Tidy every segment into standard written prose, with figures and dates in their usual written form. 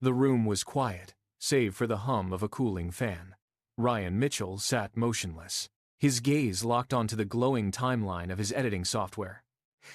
The room was quiet, save for the hum of a cooling fan. Ryan Mitchell sat motionless, his gaze locked onto the glowing timeline of his editing software.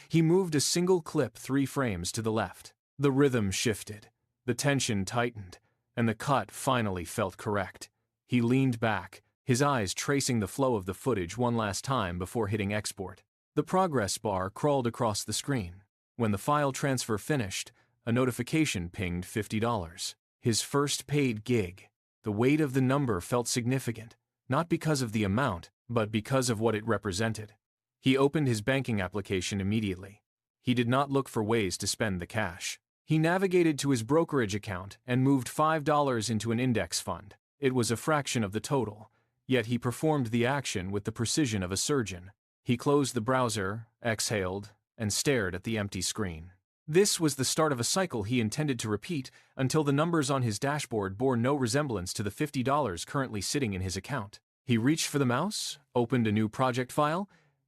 He moved a single clip 3 frames to the left. The rhythm shifted, the tension tightened, and the cut finally felt correct. He leaned back, his eyes tracing the flow of the footage one last time before hitting export. The progress bar crawled across the screen. When the file transfer finished, a notification pinged $50. His first paid gig. The weight of the number felt significant, not because of the amount, but because of what it represented. He opened his banking application immediately. He did not look for ways to spend the cash. He navigated to his brokerage account and moved $5 into an index fund. It was a fraction of the total, yet he performed the action with the precision of a surgeon. He closed the browser, exhaled, and stared at the empty screen. This was the start of a cycle he intended to repeat until the numbers on his dashboard bore no resemblance to the $50 currently sitting in his account. He reached for the mouse, opened a new project file,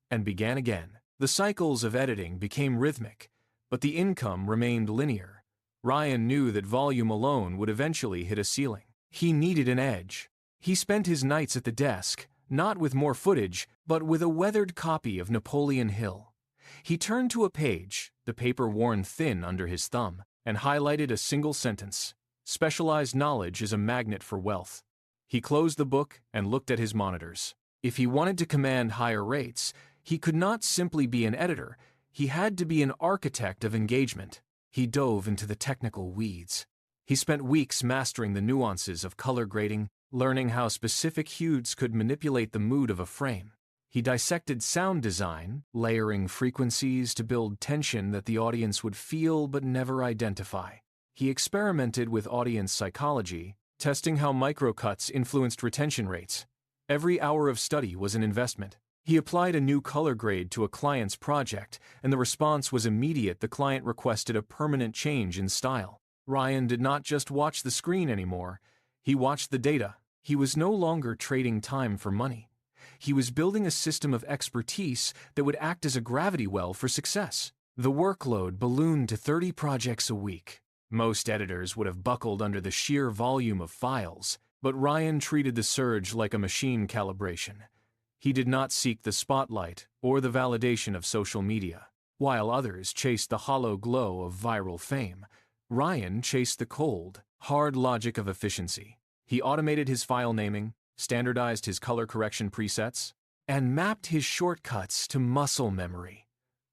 and began again. The cycles of editing became rhythmic, but the income remained linear. Ryan knew that volume alone would eventually hit a ceiling. He needed an edge. He spent his nights at the desk, not with more footage, but with a weathered copy of Napoleon Hill. He turned to a page, the paper worn thin under his thumb, and highlighted a single sentence: "Specialized knowledge is a magnet for wealth." He closed the book and looked at his monitors. If he wanted to command higher rates, he could not simply be an editor. He had to be an architect of engagement. He dove into the technical weeds. He spent weeks mastering the nuances of color grading, learning how specific hues could manipulate the mood of a frame. He dissected sound design, layering frequencies to build tension that the audience would feel but never identify. He experimented with audience psychology, testing how microcuts influenced retention rates. Every hour of study was an investment. He applied a new color grade to a client's project, and the response was immediate. The client requested a permanent change in style. Ryan did not just watch the screen anymore. He watched the data. He was no longer trading time for money. He was building a system of expertise that would act as a gravity well for success. The workload ballooned to 30 projects a week. Most editors would have buckled under the sheer volume of files, but Ryan treated the surge like a machine calibration. He did not seek the spotlight or the validation of social media. While others chased the hollow glow of viral fame, Ryan chased the cold, hard logic of efficiency. He automated his file naming, standardized his color correction presets, and mapped his shortcuts to muscle memory.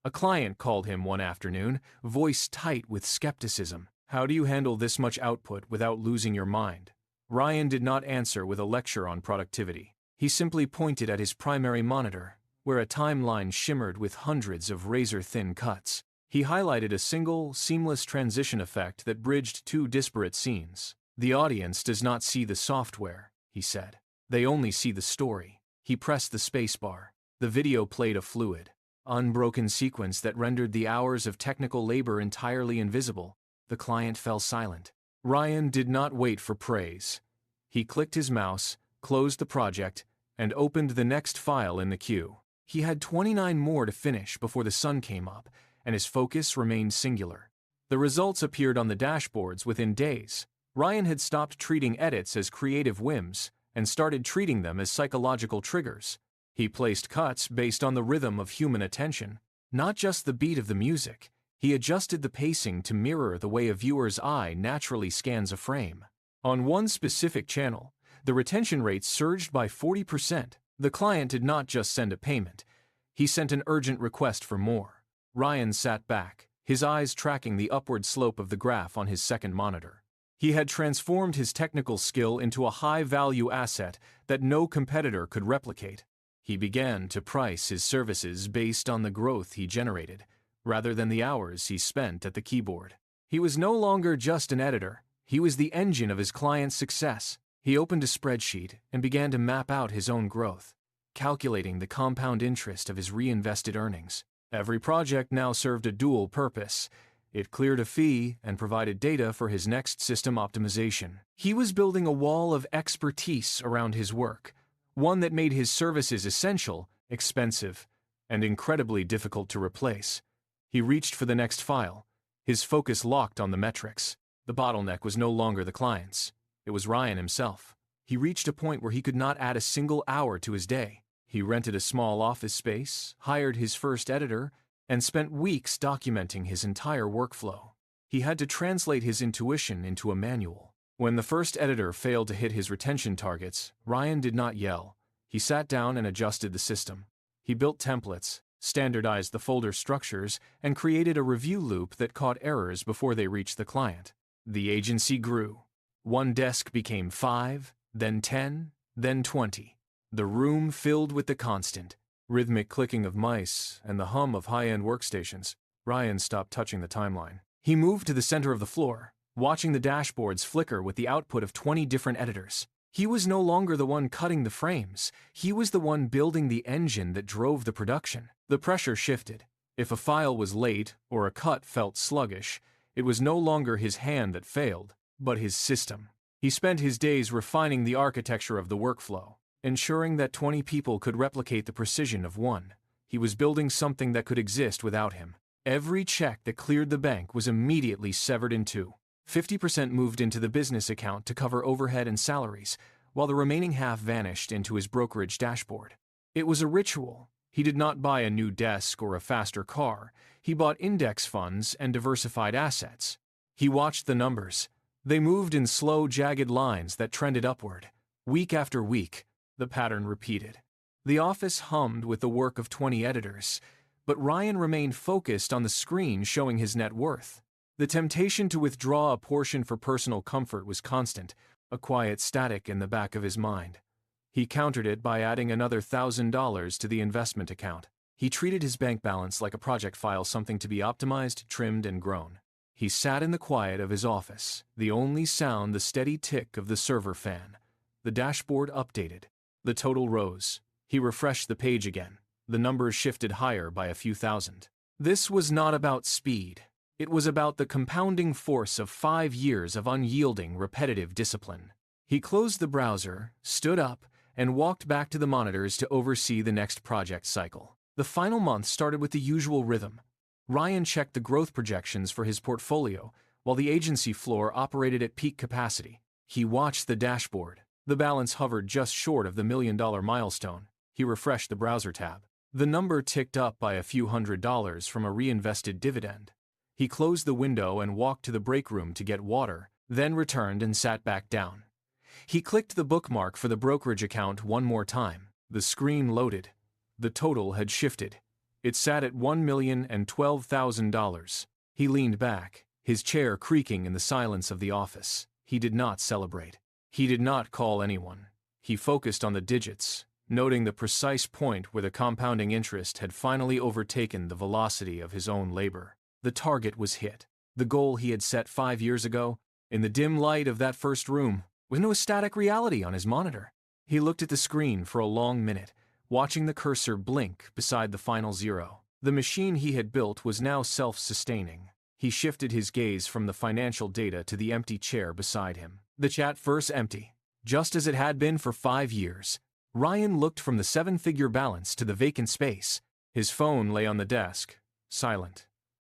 A client called him one afternoon, voice tight with skepticism. "How do you handle this much output without losing your mind?" Ryan did not answer with a lecture on productivity. He simply pointed at his primary monitor, where a timeline shimmered with hundreds of razor-thin cuts. He highlighted a single, seamless transition effect that bridged 2 disparate scenes. "The audience does not see the software," he said. "They only see the story." He pressed the spacebar. The video played a fluid, unbroken sequence that rendered the hours of technical labor entirely invisible. The client fell silent. Ryan did not wait for praise. He clicked his mouse, closed the project, and opened the next file in the queue. He had 29 more to finish before the sun came up, and his focus remained singular. The results appeared on the dashboards within days. Ryan had stopped treating edits as creative whims and started treating them as psychological triggers. He placed cuts based on the rhythm of human attention, not just the beat of the music. He adjusted the pacing to mirror the way a viewer's eye naturally scans a frame. On one specific channel, the retention rate surged by 40%. The client did not just send a payment. He sent an urgent request for more. Ryan sat back, his eyes tracking the upward slope of the graph on his second monitor. He had transformed his technical skill into a high-value asset that no competitor could replicate. He began to price his services based on the growth he generated, rather than the hours he spent at the keyboard. He was no longer just an editor. He was the engine of his client's success. He opened a spreadsheet and began to map out his own growth, calculating the compound interest of his reinvested earnings. Every project now served a dual purpose. It cleared a fee and provided data for his next system optimization. He was building a wall of expertise around his work, one that made his services essential, expensive, and incredibly difficult to replace. He reached for the next file, his focus locked on the metrics. The bottleneck was no longer the clients. It was Ryan himself. He reached a point where he could not add a single hour to his day. He rented a small office space, hired his first editor, and spent weeks documenting his entire workflow. He had to translate his intuition into a manual. When the first editor failed to hit his retention targets, Ryan did not yell. He sat down and adjusted the system. He built templates, standardized the folder structures, and created a review loop that caught errors before they reached the client. The agency grew. One desk became 5, then 10, then 20. The room filled with the constant, rhythmic clicking of mice and the hum of high-end workstations. Ryan stopped touching the timeline. He moved to the center of the floor, watching the dashboards flicker with the output of 20 different editors. He was no longer the one cutting the frames. He was the one building the engine that drove the production. The pressure shifted. If a file was late or a cut felt sluggish, it was no longer his hand that failed, but his system. He spent his days refining the architecture of the workflow, ensuring that 20 people could replicate the precision of one. He was building something that could exist without him. Every check that cleared the bank was immediately severed in two. 50% moved into the business account to cover overhead and salaries, while the remaining half vanished into his brokerage dashboard. It was a ritual. He did not buy a new desk or a faster car. He bought index funds and diversified assets. He watched the numbers. They moved in slow, jagged lines that trended upward. Week after week, the pattern repeated. The office hummed with the work of 20 editors, but Ryan remained focused on the screen showing his net worth. The temptation to withdraw a portion for personal comfort was constant, a quiet static in the back of his mind. He countered it by adding another $1,000 to the investment account. He treated his bank balance like a project file, something to be optimized, trimmed, and grown. He sat in the quiet of his office, the only sound the steady tick of the server fan. The dashboard updated. The total rose. He refreshed the page again. The numbers shifted higher by a few thousand. This was not about speed. It was about the compounding force of 5 years of unyielding, repetitive discipline. He closed the browser, stood up, and walked back to the monitors to oversee the next project cycle. The final month started with the usual rhythm. Ryan checked the growth projections for his portfolio, while the agency floor operated at peak capacity. He watched the dashboard. The balance hovered just short of the $1 million milestone. He refreshed the browser tab. The number ticked up by a few $100s from a reinvested dividend. He closed the window and walked to the break room to get water, then returned and sat back down. He clicked the bookmark for the brokerage account one more time. The screen loaded. The total had shifted. It sat at $1,012,000. He leaned back, his chair creaking in the silence of the office. He did not celebrate. He did not call anyone. He focused on the digits, noting the precise point where the compounding interest had finally overtaken the velocity of his own labor. The target was hit. The goal he had set 5 years ago, in the dim light of that first room, was no static reality on his monitor. He looked at the screen for a long minute, watching the cursor blink beside the final zero. The machine he had built was now self-sustaining. He shifted his gaze from the financial data to the empty chair beside him. The chat verse empty, just as it had been for 5 years. Ryan looked from the 7-figure balance to the vacant space. His phone lay on the desk, silent.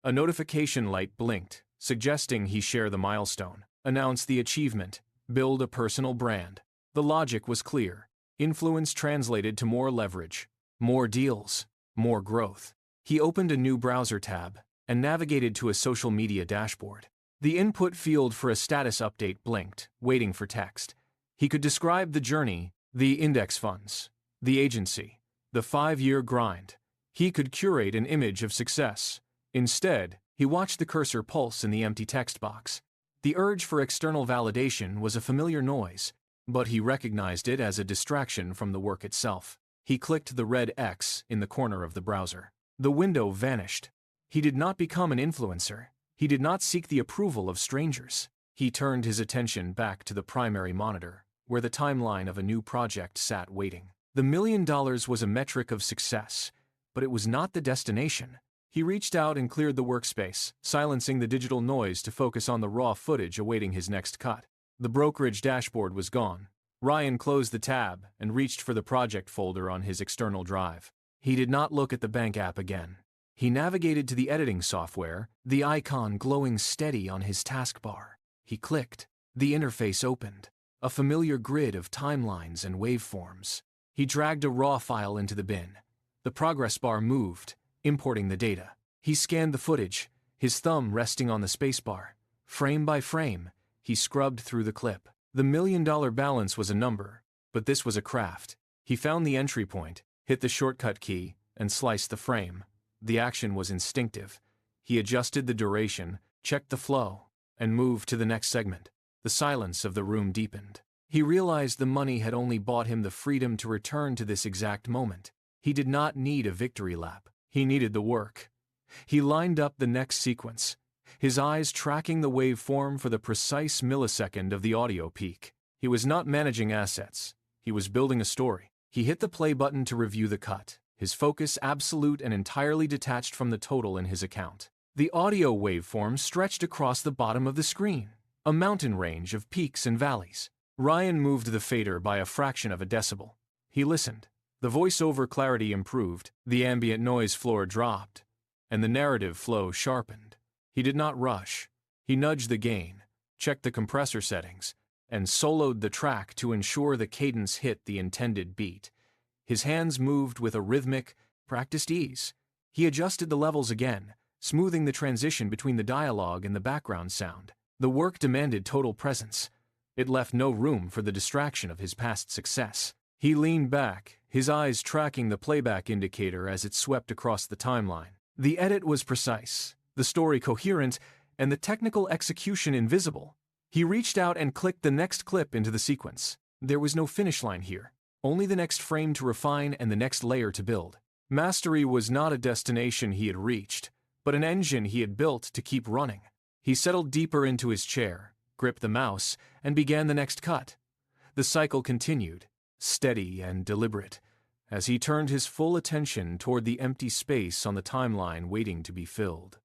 A notification light blinked, suggesting he share the milestone, announce the achievement, build a personal brand. The logic was clear. Influence translated to more leverage, more deals, more growth. He opened a new browser tab and navigated to a social media dashboard. The input field for a status update blinked, waiting for text. He could describe the journey, the index funds, the agency, the 5-year grind. He could curate an image of success. Instead, he watched the cursor pulse in the empty text box. The urge for external validation was a familiar noise, but he recognized it as a distraction from the work itself. He clicked the red X in the corner of the browser. The window vanished. He did not become an influencer. He did not seek the approval of strangers. He turned his attention back to the primary monitor, where the timeline of a new project sat waiting. The $1 million was a metric of success, but it was not the destination. He reached out and cleared the workspace, silencing the digital noise to focus on the raw footage awaiting his next cut. The brokerage dashboard was gone. Ryan closed the tab and reached for the project folder on his external drive. He did not look at the bank app again. He navigated to the editing software, the icon glowing steady on his taskbar. He clicked. The interface opened. A familiar grid of timelines and waveforms. He dragged a raw file into the bin. The progress bar moved, importing the data. He scanned the footage, his thumb resting on the spacebar. Frame by frame, he scrubbed through the clip. The $1 million balance was a number, but this was a craft. He found the entry point, hit the shortcut key, and sliced the frame. The action was instinctive. He adjusted the duration, checked the flow, and moved to the next segment. The silence of the room deepened. He realized the money had only bought him the freedom to return to this exact moment. He did not need a victory lap. He needed the work. He lined up the next sequence, his eyes tracking the waveform for the precise millisecond of the audio peak. He was not managing assets. He was building a story. He hit the play button to review the cut, his focus absolute and entirely detached from the total in his account. The audio waveform stretched across the bottom of the screen, a mountain range of peaks and valleys. Ryan moved the fader by a fraction of a decibel. He listened. The voiceover clarity improved, the ambient noise floor dropped, and the narrative flow sharpened. He did not rush. He nudged the gain, checked the compressor settings, and soloed the track to ensure the cadence hit the intended beat. His hands moved with a rhythmic, practiced ease. He adjusted the levels again, smoothing the transition between the dialogue and the background sound. The work demanded total presence. It left no room for the distraction of his past success. He leaned back, his eyes tracking the playback indicator as it swept across the timeline. The edit was precise, the story coherent, and the technical execution invisible. He reached out and clicked the next clip into the sequence. There was no finish line here, only the next frame to refine and the next layer to build. Mastery was not a destination he had reached, but an engine he had built to keep running. He settled deeper into his chair, gripped the mouse, and began the next cut. The cycle continued, steady and deliberate, as he turned his full attention toward the empty space on the timeline waiting to be filled.